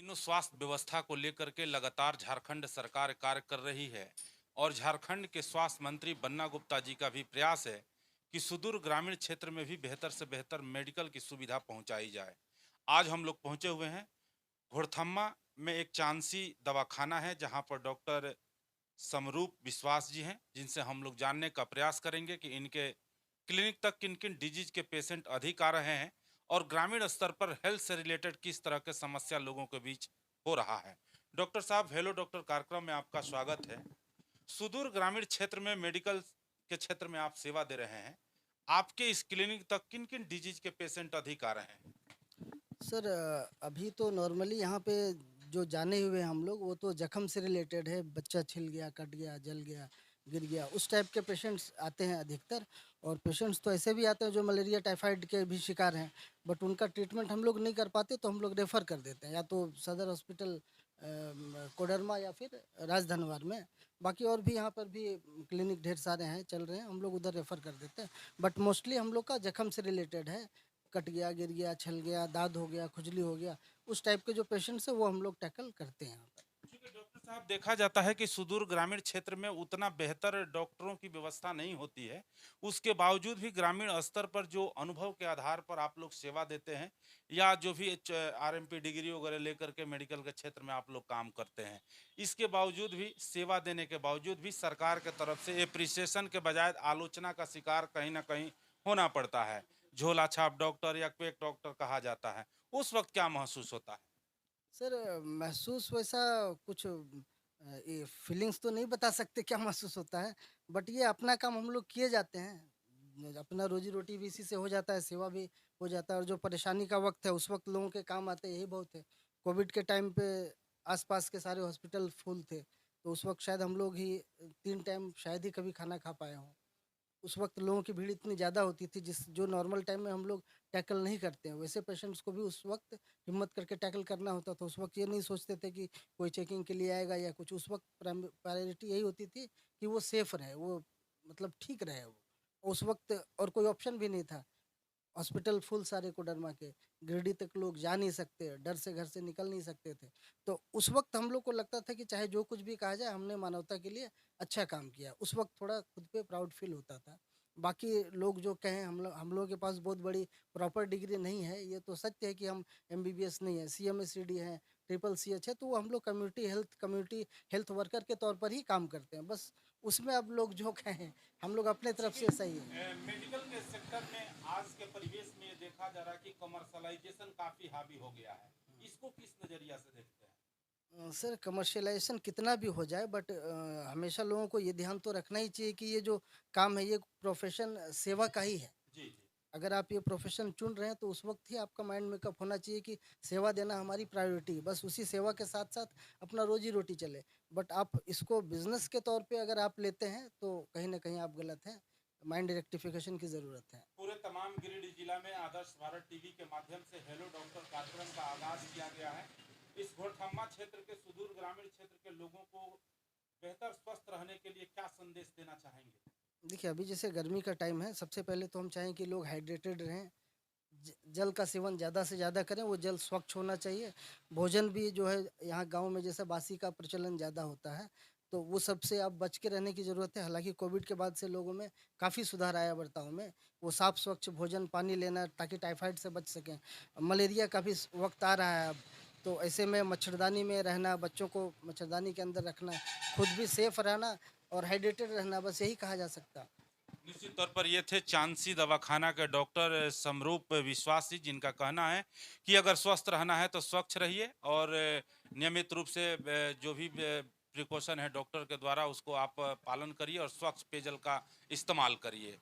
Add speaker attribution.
Speaker 1: तीनों स्वास्थ्य व्यवस्था को लेकर के लगातार झारखंड सरकार कार्य कर रही है और झारखंड के स्वास्थ्य मंत्री बन्ना गुप्ता जी का भी प्रयास है कि सुदूर ग्रामीण क्षेत्र में भी बेहतर से बेहतर मेडिकल की सुविधा पहुंचाई जाए। आज हम लोग पहुंचे हुए हैं घोड़थम्मा में, एक चांसी दवाखाना है जहां पर डॉक्टर समरूप विश्वास जी हैं, जिनसे हम लोग जानने का प्रयास करेंगे कि इनके क्लिनिक तक किन किन डिजीज के पेशेंट अधिक आ रहे हैं और ग्रामीण स्तर पर हेल्थ से रिलेटेड किस तरह के समस्या लोगों के बीच हो रहा है। डॉक्टर साहब, हेलो डॉक्टर कार्यक्रम में आपका स्वागत है। सुदूर ग्रामीण क्षेत्र में मेडिकल के क्षेत्र में आप सेवा दे रहे हैं। आपके इस क्लिनिक तक किन किन डिजीज के पेशेंट अधिक आ रहे हैं?
Speaker 2: सर अभी तो नॉर्मली यहाँ पे जो जाने हुए हम लोग वो तो जख्म से रिलेटेड है। बच्चा छिल गया, कट गया, जल गया, गिर गया, उस टाइप के पेशेंट्स आते हैं अधिकतर। और पेशेंट्स तो ऐसे भी आते हैं जो मलेरिया टाइफाइड के भी शिकार हैं, बट उनका ट्रीटमेंट हम लोग नहीं कर पाते तो हम लोग रेफ़र कर देते हैं या तो सदर हॉस्पिटल कोडरमा या फिर राजधनवार में। बाकी और भी यहाँ पर भी क्लिनिक ढेर सारे हैं, चल रहे हैं, हम लोग उधर रेफ़र कर देते हैं। बट मोस्टली हम लोग का जख्म से रिलेटेड है। कट गया, गिर गया, छल गया, दाद हो गया, खुजली हो गया, उस टाइप के जो पेशेंट्स हैं वो हम लोग टैकल करते हैं यहाँ पर।
Speaker 1: क्योंकि डॉक्टर साहब, देखा जाता है कि सुदूर ग्रामीण क्षेत्र में उतना बेहतर डॉक्टरों की व्यवस्था नहीं होती है। उसके बावजूद भी ग्रामीण स्तर पर जो अनुभव के आधार पर आप लोग सेवा देते हैं या जो भी आरएमपी डिग्री वगैरह लेकर के मेडिकल के क्षेत्र में आप लोग काम करते हैं, इसके बावजूद भी, सेवा देने के बावजूद भी सरकार के तरफ से एप्रिसिएशन के बजाय आलोचना का शिकार कहीं ना कहीं होना पड़ता है। झोला छाप डॉक्टर या क्वेक डॉक्टर कहा जाता है। उस वक्त क्या महसूस होता है?
Speaker 2: सर महसूस वैसा कुछ ये फीलिंग्स तो नहीं बता सकते क्या महसूस होता है, बट ये अपना काम हम लोग किए जाते हैं। अपना रोजी रोटी भी इसी से हो जाता है, सेवा भी हो जाता है, और जो परेशानी का वक्त है उस वक्त लोगों के काम आते हैं, यही बहुत है। कोविड के टाइम पे आसपास के सारे हॉस्पिटल फुल थे, तो उस वक्त शायद हम लोग ही 3 टाइम शायद ही कभी खाना खा पाए हों। उस वक्त लोगों की भीड़ इतनी ज़्यादा होती थी जिस जो नॉर्मल टाइम में हम लोग टैकल नहीं करते हैं, वैसे पेशेंट्स को भी उस वक्त हिम्मत करके टैकल करना होता था। उस वक्त ये नहीं सोचते थे कि कोई चेकिंग के लिए आएगा या कुछ। उस वक्त प्रायोरिटी यही होती थी कि वो सेफ रहे, वो मतलब ठीक रहे वो। उस वक्त और कोई ऑप्शन भी नहीं था। हॉस्पिटल फुल सारे कोडरमा के, गिरिडीह तक लोग जा नहीं सकते, डर से घर से निकल नहीं सकते थे। तो उस वक्त हम लोग को लगता था कि चाहे जो कुछ भी कहा जाए, हमने मानवता के लिए अच्छा काम किया। उस वक्त थोड़ा खुद पे प्राउड फील होता था। बाकी लोग जो कहें, हम लोगों के पास बहुत बड़ी प्रॉपर डिग्री नहीं है, ये तो सत्य है कि हम एमबीबीएस नहीं है, सीएमएससीडी है, ट्रिपल सीएच है, तो वो हम लोग कम्युनिटी हेल्थ वर्कर के तौर पर ही काम करते हैं। बस उसमें अब लोग जो कहें, हम लोग अपने तरफ से सही है।
Speaker 1: मेडिकल के सेक्टर में आज के परिवेश में ये देखा जा रहा है कि कमर्शलाइजेशन काफी हावी हो गया है। इसको किस नजरिया से देखते हैं?
Speaker 2: सर कमर्शियलाइज़ेशन कितना भी हो जाए, बट हमेशा लोगों को ये ध्यान तो रखना ही चाहिए कि ये जो काम है ये प्रोफ़ेशन सेवा का ही है।
Speaker 1: जी जी।
Speaker 2: अगर आप ये प्रोफ़ेशन चुन रहे हैं तो उस वक़्त ही आपका माइंड मेकअप होना चाहिए कि सेवा देना हमारी प्रायोरिटी है। बस उसी सेवा के साथ-साथ अपना रोज़ी-रोटी चले। बट आप इसको बिज़नेस के तौर पे अगर आप लेते हैं तो कहीं न कहीं आप गलत हैं। माइंड रेक्टिफ़िकेशन की ज़रूरत है।
Speaker 1: पूरे तमाम गिरिडीह जिला में आदर्श भारत टीवी के माध्यम से हेलो डॉक्टर कार्यक्रम का आगाज किया गया है। इस घोड़थम्मा क्षेत्र के सुदूर ग्रामीण क्षेत्र के लोगों को बेहतर स्वस्थ रहने के लिए क्या संदेश देना चाहेंगे?
Speaker 2: देखिए, अभी जैसे गर्मी का टाइम है, सबसे पहले तो हम चाहें कि लोग हाइड्रेटेड रहें। जल का सेवन ज़्यादा से ज़्यादा करें, वो जल स्वच्छ होना चाहिए। भोजन भी जो है यहाँ गाँव में जैसे बासी का प्रचलन ज़्यादा होता है, तो वो सब से अब बच के रहने की ज़रूरत है। हालाँकि कोविड के बाद से लोगों में काफ़ी सुधार आया बर्ताव में। वो साफ स्वच्छ भोजन, पानी लेना ताकि टाइफाइड से बच सकें। मलेरिया का भी वक़्त आ रहा है अब, तो ऐसे में मच्छरदानी में रहना, बच्चों को मच्छरदानी के अंदर रखना, खुद भी सेफ रहना और हाइड्रेटेड रहना, बस यही कहा जा सकता है।
Speaker 1: निश्चित तौर पर ये थे चांसी दवाखाना के डॉक्टर समरूप विश्वास जी, जिनका कहना है कि अगर स्वस्थ रहना है तो स्वच्छ रहिए और नियमित रूप से जो भी प्रिकॉशन है डॉक्टर के द्वारा उसको आप पालन करिए और स्वच्छ पेयजल का इस्तेमाल करिए।